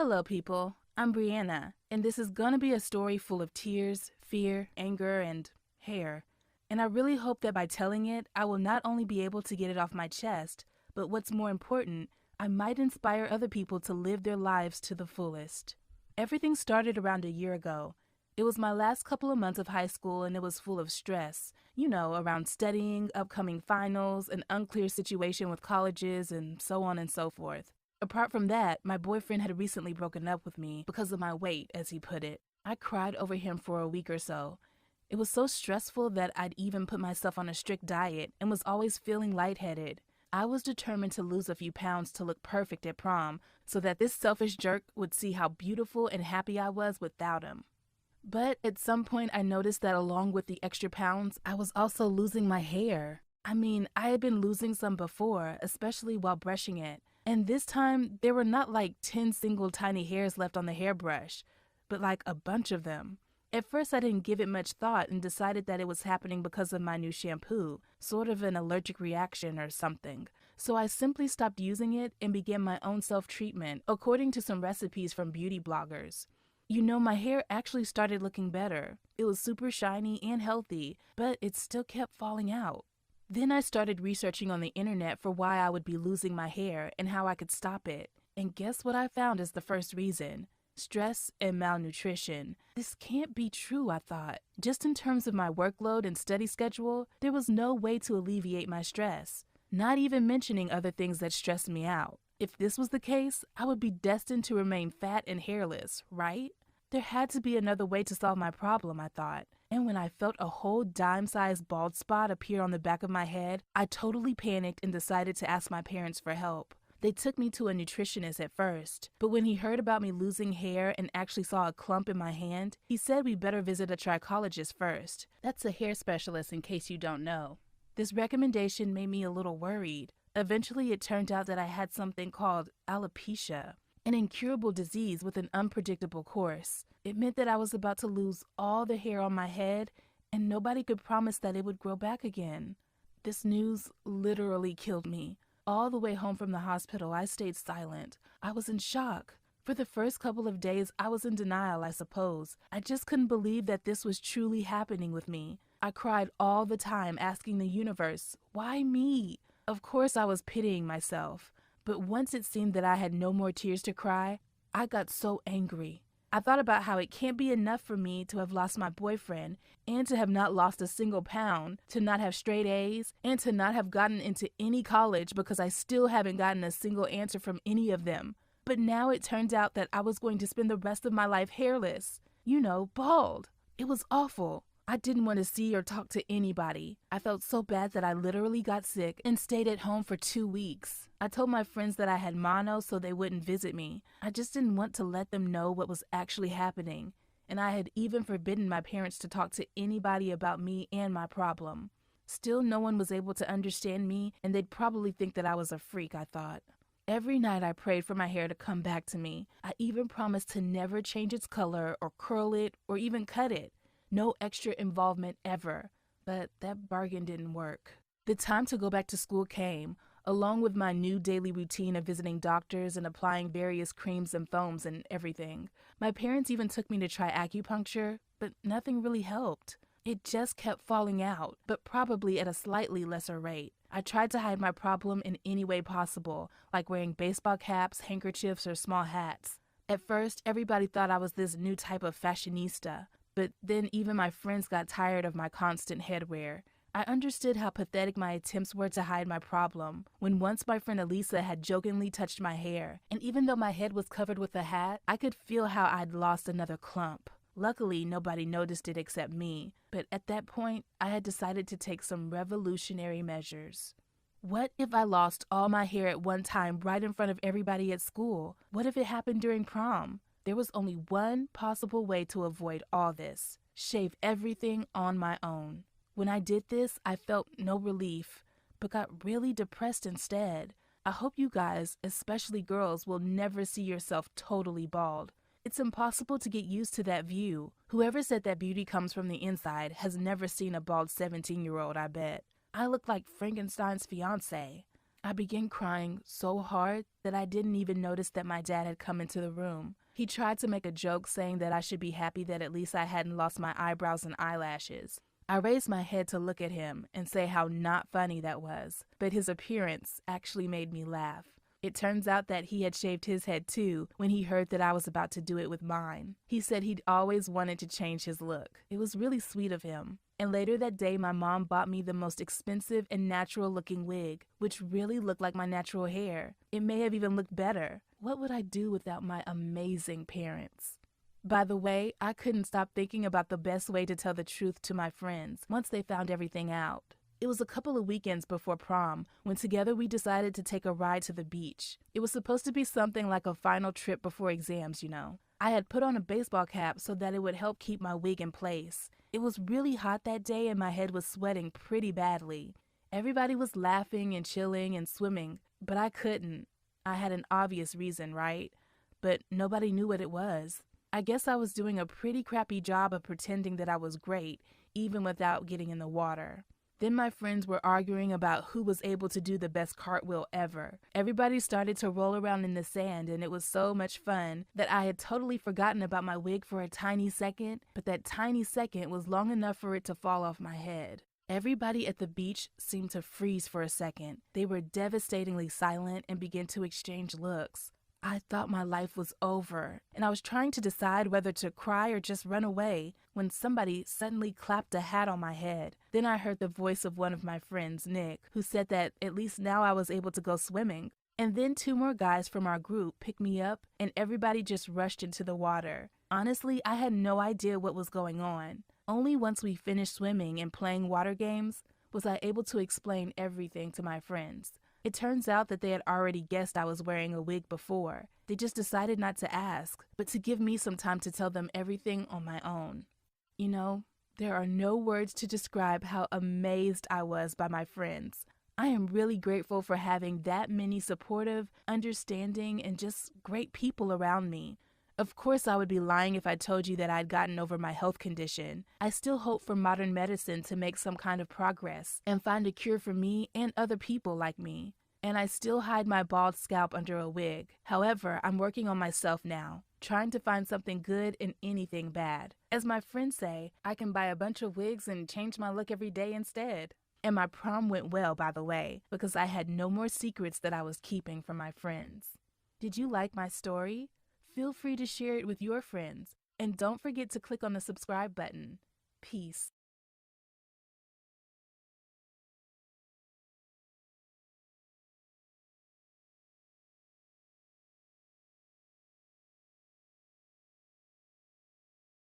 Hello, people. I'm Brianna, and this is gonna be a story full of tears, fear, anger, and hair. And I really hope that by telling it, I will not only be able to get it off my chest, but what's more important, I might inspire other people to live their lives to the fullest. Everything started around a year ago. It was my last couple of months of high school, and it was full of stress. Around studying, upcoming finals, an unclear situation with colleges, and so on and so forth. Apart from that, my boyfriend had recently broken up with me because of my weight, as he put it. I cried over him for a week or so. It was so stressful that I'd even put myself on a strict diet and was always feeling lightheaded. I was determined to lose a few pounds to look perfect at prom so that this selfish jerk would see how beautiful and happy I was without him. But at some point, I noticed that along with the extra pounds, I was also losing my hair. I had been losing some before, especially while brushing it. And this time, there were not like 10 single tiny hairs left on the hairbrush, but like a bunch of them. At first, I didn't give it much thought and decided that it was happening because of my new shampoo, sort of an allergic reaction or something. So I simply stopped using it and began my own self-treatment according to some recipes from beauty bloggers. My hair actually started looking better. It was super shiny and healthy, but it still kept falling out. Then I started researching on the internet for why I would be losing my hair and how I could stop it. And guess what I found as the first reason? Stress and malnutrition. This can't be true, I thought. Just in terms of my workload and study schedule, there was no way to alleviate my stress. Not even mentioning other things that stressed me out. If this was the case, I would be destined to remain fat and hairless, right? There had to be another way to solve my problem, I thought. And when I felt a whole dime-sized bald spot appear on the back of my head, I totally panicked and decided to ask my parents for help. They took me to a nutritionist at first, but when he heard about me losing hair and actually saw a clump in my hand, he said we better visit a trichologist first. That's a hair specialist in case you don't know. This recommendation made me a little worried. Eventually, it turned out that I had something called alopecia, an incurable disease with an unpredictable course. It meant that I was about to lose all the hair on my head, and nobody could promise that it would grow back again. This news literally killed me. All the way home from the hospital, I stayed silent. I was in shock. For the first couple of days, I was in denial, I suppose. I just couldn't believe that this was truly happening with me. I cried all the time, asking the universe, why me? Of course, I was pitying myself. But once it seemed that I had no more tears to cry, I got so angry. I thought about how it can't be enough for me to have lost my boyfriend and to have not lost a single pound, to not have straight A's, and to not have gotten into any college because I still haven't gotten a single answer from any of them. But now it turned out that I was going to spend the rest of my life hairless. Bald. It was awful. I didn't want to see or talk to anybody. I felt so bad that I literally got sick and stayed at home for 2 weeks. I told my friends that I had mono so they wouldn't visit me. I just didn't want to let them know what was actually happening. And I had even forbidden my parents to talk to anybody about me and my problem. Still, no one was able to understand me, and they'd probably think that I was a freak, I thought. Every night I prayed for my hair to come back to me. I even promised to never change its color or curl it or even cut it. No extra involvement ever, but that bargain didn't work. The time to go back to school came, along with my new daily routine of visiting doctors and applying various creams and foams and everything. My parents even took me to try acupuncture, but nothing really helped. It just kept falling out, but probably at a slightly lesser rate. I tried to hide my problem in any way possible, like wearing baseball caps, handkerchiefs, or small hats. At first, everybody thought I was this new type of fashionista. But then even my friends got tired of my constant headwear. I understood how pathetic my attempts were to hide my problem, when once my friend Elisa had jokingly touched my hair, and even though my head was covered with a hat, I could feel how I'd lost another clump. Luckily, nobody noticed it except me, but at that point, I had decided to take some revolutionary measures. What if I lost all my hair at one time right in front of everybody at school? What if it happened during prom? There was only one possible way to avoid all this: shave everything on my own. When I did this, I felt no relief, but got really depressed instead. I hope you guys, especially girls, will never see yourself totally bald. It's impossible to get used to that view. Whoever said that beauty comes from the inside has never seen a bald 17-year-old, I bet. I look like Frankenstein's fiance. I began crying so hard that I didn't even notice that my dad had come into the room. He tried to make a joke saying that I should be happy that at least I hadn't lost my eyebrows and eyelashes. I raised my head to look at him and say how not funny that was, but his appearance actually made me laugh. It turns out that he had shaved his head too when he heard that I was about to do it with mine. He said he'd always wanted to change his look. It was really sweet of him. And later that day, my mom bought me the most expensive and natural-looking wig, which really looked like my natural hair. It may have even looked better. What would I do without my amazing parents? By the way, I couldn't stop thinking about the best way to tell the truth to my friends once they found everything out. It was a couple of weekends before prom when together we decided to take a ride to the beach. It was supposed to be something like a final trip before exams, you know. I had put on a baseball cap so that it would help keep my wig in place. It was really hot that day and my head was sweating pretty badly. Everybody was laughing and chilling and swimming, but I couldn't. I had an obvious reason, right? But nobody knew what it was. I guess I was doing a pretty crappy job of pretending that I was great, even without getting in the water. Then my friends were arguing about who was able to do the best cartwheel ever. Everybody started to roll around in the sand, and it was so much fun that I had totally forgotten about my wig for a tiny second, but that tiny second was long enough for it to fall off my head. Everybody at the beach seemed to freeze for a second. They were devastatingly silent and began to exchange looks. I thought my life was over, and I was trying to decide whether to cry or just run away when somebody suddenly clapped a hat on my head. Then I heard the voice of one of my friends, Nick, who said that at least now I was able to go swimming. And then 2 more guys from our group picked me up, and everybody just rushed into the water. Honestly, I had no idea what was going on. Only once we finished swimming and playing water games was I able to explain everything to my friends. It turns out that they had already guessed I was wearing a wig before. They just decided not to ask, but to give me some time to tell them everything on my own. You know, there are no words to describe how amazed I was by my friends. I am really grateful for having that many supportive, understanding, and just great people around me. Of course, I would be lying if I told you that I'd gotten over my health condition. I still hope for modern medicine to make some kind of progress and find a cure for me and other people like me. And I still hide my bald scalp under a wig. However, I'm working on myself now, trying to find something good in anything bad. As my friends say, I can buy a bunch of wigs and change my look every day instead. And my prom went well, by the way, because I had no more secrets that I was keeping from my friends. Did you like my story? Feel free to share it with your friends, and don't forget to click on the subscribe button. Peace.